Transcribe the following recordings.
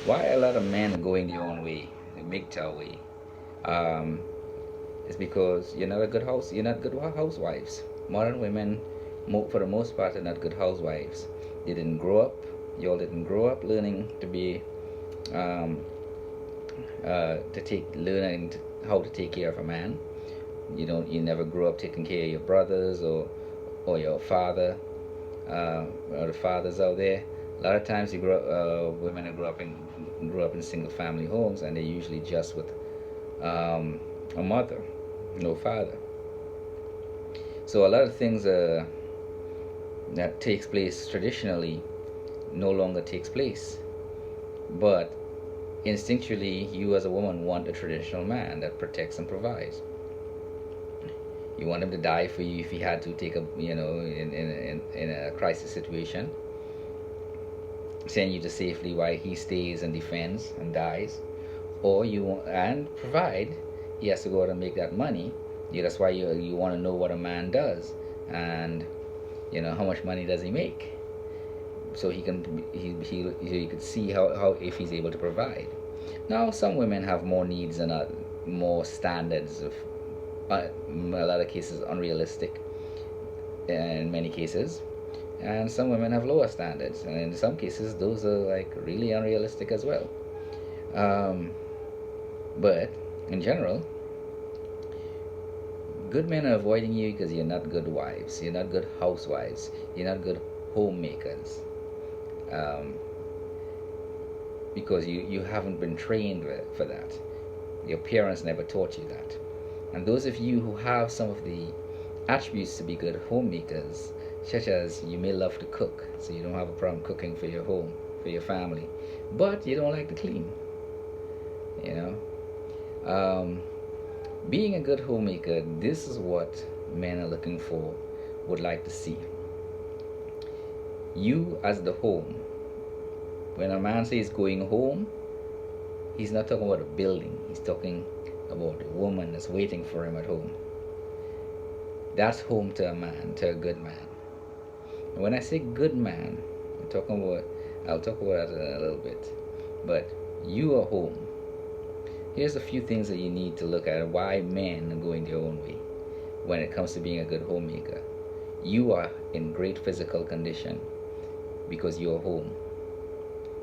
Why a lot of men are going their own way, the MGTOW way? Um, it's because you're not a good house. You're not good housewives. Modern women, for the most part, are not good housewives. They didn't grow up. Y'all didn't grow up learning to be, um, learning how to take care of a man. You never grew up taking care of your brothers or your father, or the fathers out there. A lot of times, women who grew up in single family homes, and they're usually just with um, a mother, no father. So a lot of things that takes place traditionally no longer takes place. But instinctually, you as a woman want a traditional man that protects and provides. You want him to die for you if he had to take in a crisis situation, send you to safely while he stays and defends and dies, or and provide. He has to go out and make that money. That's why you want to know what a man does, and how much money does he make, so he could see how if he's able to provide. Now some women have more needs and more standards of, in a lot of cases, unrealistic in many cases, and some women have lower standards, and in some cases those are like really unrealistic as well. um, but in general, good men are avoiding you because you're not good wives, you're not good housewives, you're not good homemakers, um, because you haven't been trained for that. Your parents never taught you that. And those of you who have some of the attributes to be good homemakers, such as you may love to cook, so you don't have a problem cooking for your home, for your family, but you don't like to clean, you know. Um, Being a good homemaker, this is what men are looking for, would like to see. You as the home. When a man says going home, he's not talking about a building, he's talking about a woman that's waiting for him at home. That's home to a man, to a good man. And when I say good man, I'll talk about that in a little bit. But you are home. Here's a few things that you need to look at why men are going their own way when it comes to being a good homemaker. You are in great physical condition because you're home.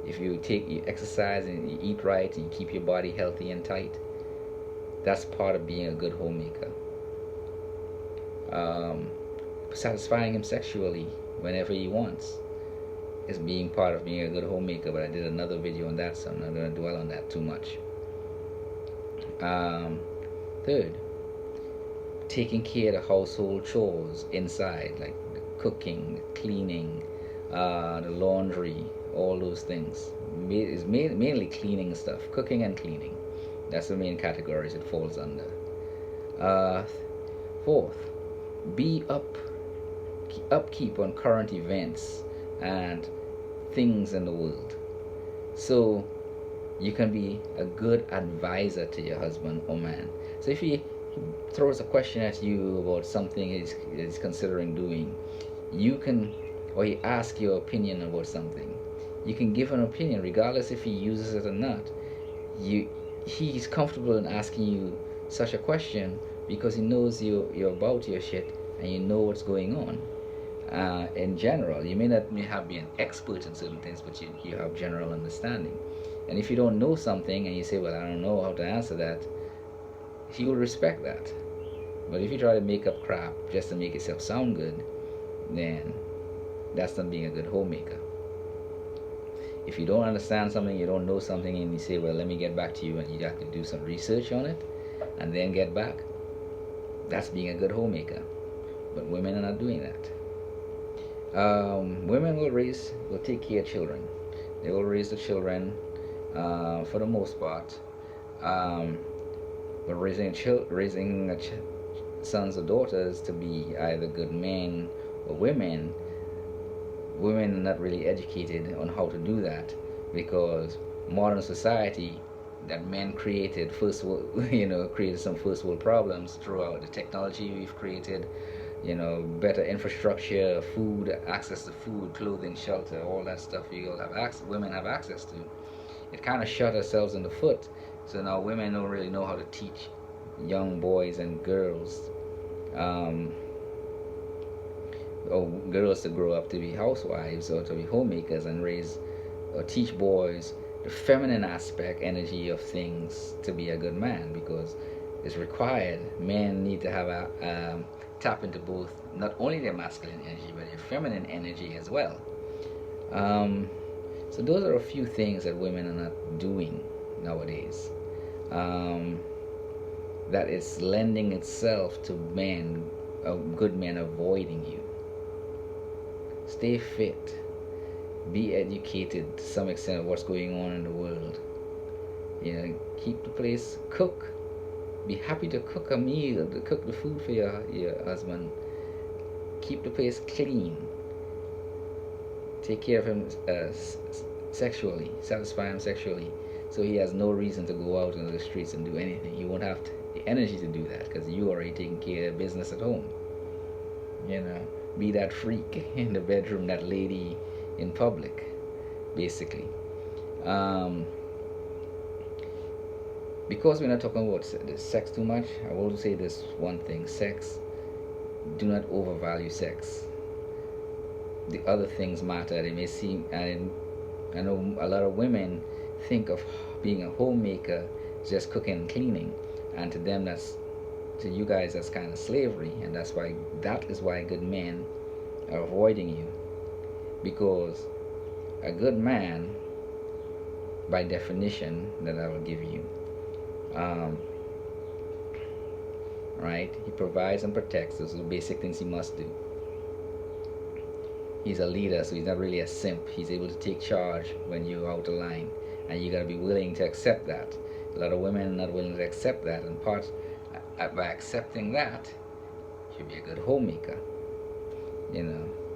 If you exercise and you eat right and you keep your body healthy and tight, that's part of being a good homemaker. Um, Satisfying him sexually whenever he wants is being part of being a good homemaker. But I did another video on that, so I'm not going to dwell on that too much. Um, Third, taking care of the household chores inside, like the cooking, the cleaning, the laundry, all those things. It's mainly cleaning stuff, cooking and cleaning. That's the main categories it falls under. Uh, Fourth, be upkeep on current events and things in the world, so you can be a good advisor to your husband or man. So if he throws a question at you about something he's considering doing, you can, or he asks your opinion about something, you can give an opinion regardless if he uses it or not. You He's comfortable in asking you such a question because he knows you're about your shit and you know what's going on. In general, you may have been an expert in certain things, but you have general understanding. And if you don't know something and you say, well, I don't know how to answer that, he will respect that. But if you try to make up crap just to make yourself sound good, then that's not being a good homemaker. If you don't understand something, you don't know something, and you say, well, let me get back to you, and you have to do some research on it and then get back, that's being a good homemaker. But women are not doing that. Women will take care of children. They will raise the children, for the most part. Um, but raising sons or daughters to be either good men or women, women are not really educated on how to do that, because modern society that men created first world, created some first world problems throughout the technology we've created, better infrastructure, food, access to food, clothing, shelter, all that stuff women have access to. it kind of shot ourselves in the foot. So now women don't really know how to teach young boys and girls, um, or girls to grow up to be housewives or to be homemakers and raise or teach boys the feminine aspect energy of things to be a good man, because it's required. Men need to have a tap into both, not only their masculine energy but their feminine energy as well. um, so those are a few things that women are not doing nowadays, um, that is lending itself to men, good men avoiding you. Stay fit, be educated to some extent of what's going on in the world. Keep the place, cook, be happy to cook a meal, to cook the food for your husband. Keep the place clean, take care of him sexually, satisfy him sexually, so he has no reason to go out into the streets and do anything. You won't have the energy to do that because you already taking care of business at home. Be that freak in the bedroom, that lady in public, basically. Because we're not talking about sex too much, I will say this one thing: sex, do not overvalue sex. The other things matter. They may seem, and I know a lot of women think of being a homemaker just cooking and cleaning, and to you guys that's kind of slavery, and that is why good men are avoiding you. Because a good man, by definition that I will give you, right, he provides and protects. Those are the basic things he must do. He's a leader, so he's not really a simp. He's able to take charge when you're out of line, and you gotta be willing to accept that. A lot of women are not willing to accept that, and by accepting that, you'll be a good homemaker.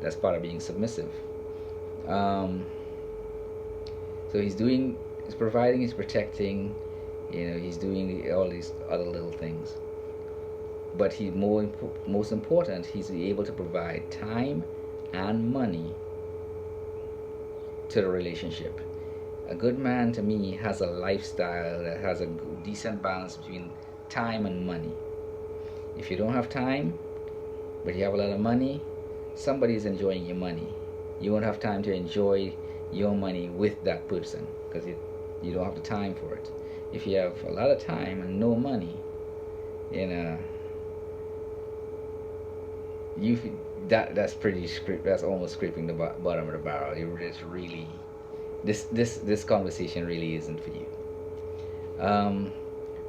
That's part of being submissive. So he's providing, he's protecting, he's doing all these other little things. But most important, he's able to provide time and money to the relationship. A good man, to me, has a lifestyle that has a decent balance between time and money. If you don't have time, but you have a lot of money, somebody's enjoying your money. You won't have time to enjoy your money with that person because you don't have the time for it. If you have a lot of time and no money, that's almost scraping the bottom of the barrel. It's really, this conversation really isn't for you.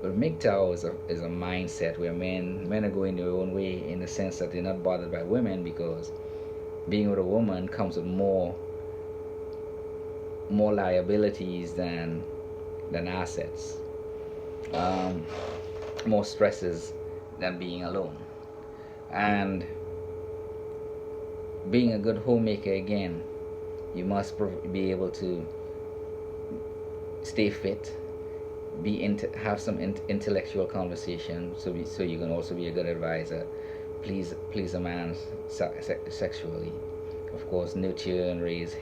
But MGTOW is a mindset where men are going their own way, in the sense that they're not bothered by women, because being with a woman comes with more liabilities than assets, more stresses than being alone. And being a good homemaker, again, you must be able to stay fit, have some intellectual conversation, so you can also be a good advisor. Please a man sexually, of course. Nurture and raise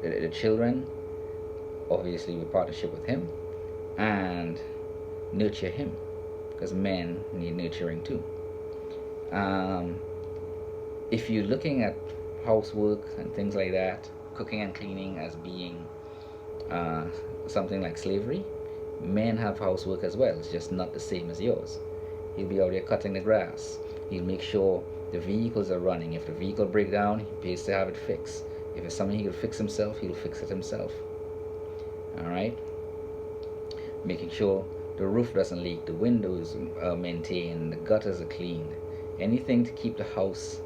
the children, obviously with partnership with him, and nurture him, because men need nurturing too. If you're looking at housework and things like that, cooking and cleaning as being something like slavery, men have housework as well. It's just not the same as yours. He'll be out there cutting the grass. He'll make sure the vehicles are running. If the vehicle breaks down, he pays to have it fixed. If it's something he can fix himself, he'll fix it himself. Alright? Making sure the roof doesn't leak, the windows are maintained, the gutters are cleaned. Anything to keep the house,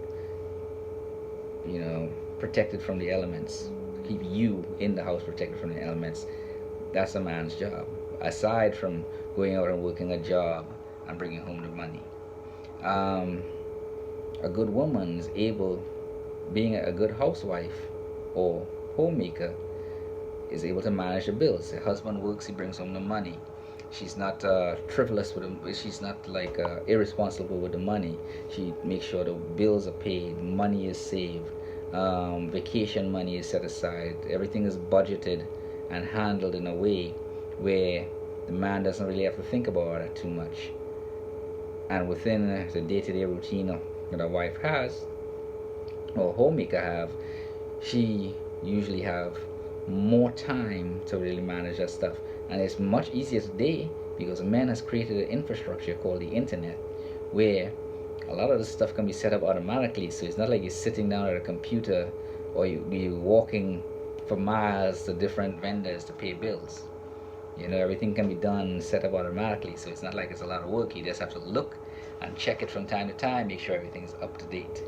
protected from the elements. Keep you in the house protected from the elements. That's a man's job, aside from going out and working a job and bringing home the money. A good woman is able, being a good housewife or homemaker, is able to manage the bills. The husband works, he brings home the money. She's not frivolous with them. She's not like irresponsible with the money. She makes sure the bills are paid, money is saved, vacation money is set aside, everything is budgeted and handled in a way where the man doesn't really have to think about it too much. And within the day-to-day routine that a wife has, or homemaker have, she usually have more time to really manage that stuff. And it's much easier today because man has created an infrastructure called the internet, where a lot of this stuff can be set up automatically. So it's not like you're sitting down at a computer, or you're walking for miles to different vendors to pay bills. Everything can be done, set up automatically. So it's not like it's a lot of work. You just have to look and check it from time to time, make sure everything's up to date.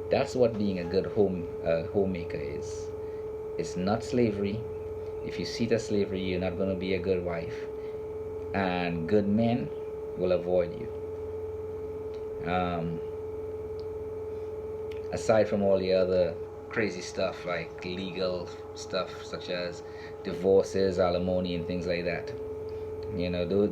That's what being a good homemaker is. It's not slavery. If you see it as slavery, you're not going to be a good wife, and good men will avoid you. Aside from all the other crazy stuff like legal stuff such as divorces, alimony, and things like that,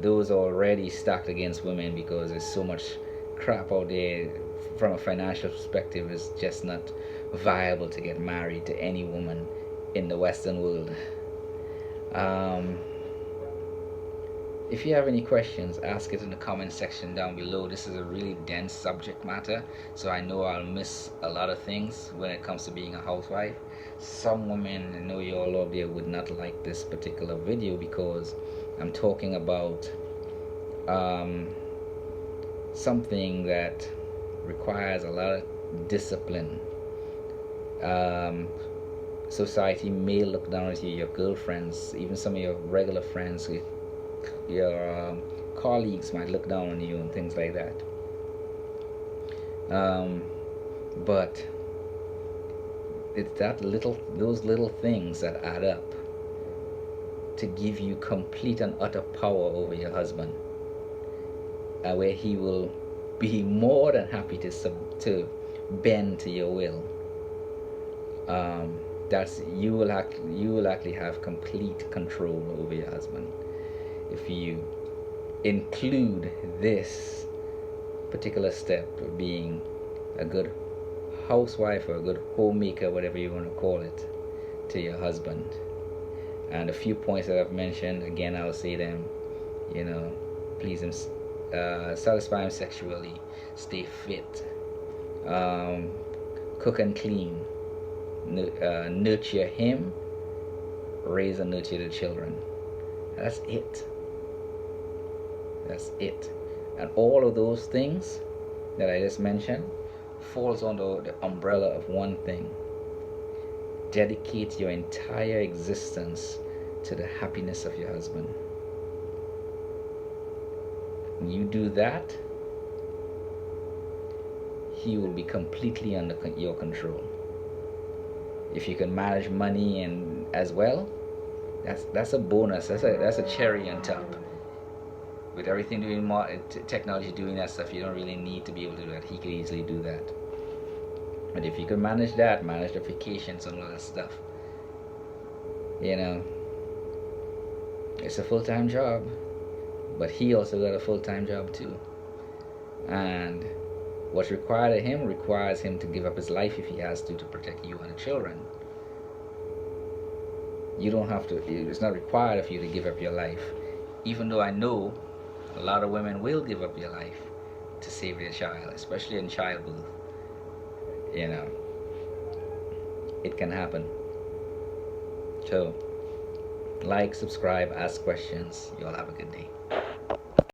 those are already stacked against women because there's so much crap out there. From a financial perspective, it's just not viable to get married to any woman in the Western world. If you have any questions, ask it in the comment section down below. This is a really dense subject matter, so I know I'll miss a lot of things when it comes to being a housewife. Some women, I know you all out there, would not like this particular video because I'm talking about something that requires a lot of discipline. Society may look down at you, your girlfriends, even some of your regular friends, your colleagues might look down on you and things like that. But it's those little things that add up to give you complete and utter power over your husband, where he will be more than happy to bend to your will. You will actually have complete control over your husband if you include this particular step of being a good housewife or a good homemaker, whatever you want to call it, to your husband. And a few points that I've mentioned, again, I'll say them. Please him, satisfy him sexually, stay fit, cook and clean, nurture him, raise and nurture the children. That's it. And all of those things that I just mentioned falls under the umbrella of one thing: dedicate your entire existence to the happiness of your husband. When you do that, he will be completely under your control. If you can manage money and as well, that's a bonus. That's a cherry on top. With everything doing technology doing that stuff, you don't really need to be able to do that. He could easily do that. But if you can manage that, manage the vacations and all that stuff, it's a full-time job. But he also got a full-time job too. And what's required of him requires him to give up his life if he has to protect you and the children. You don't have to. It's not required of you to give up your life. Even though I know a lot of women will give up their life to save their child, especially in childbirth. It can happen. So, like, subscribe, ask questions. You all have a good day.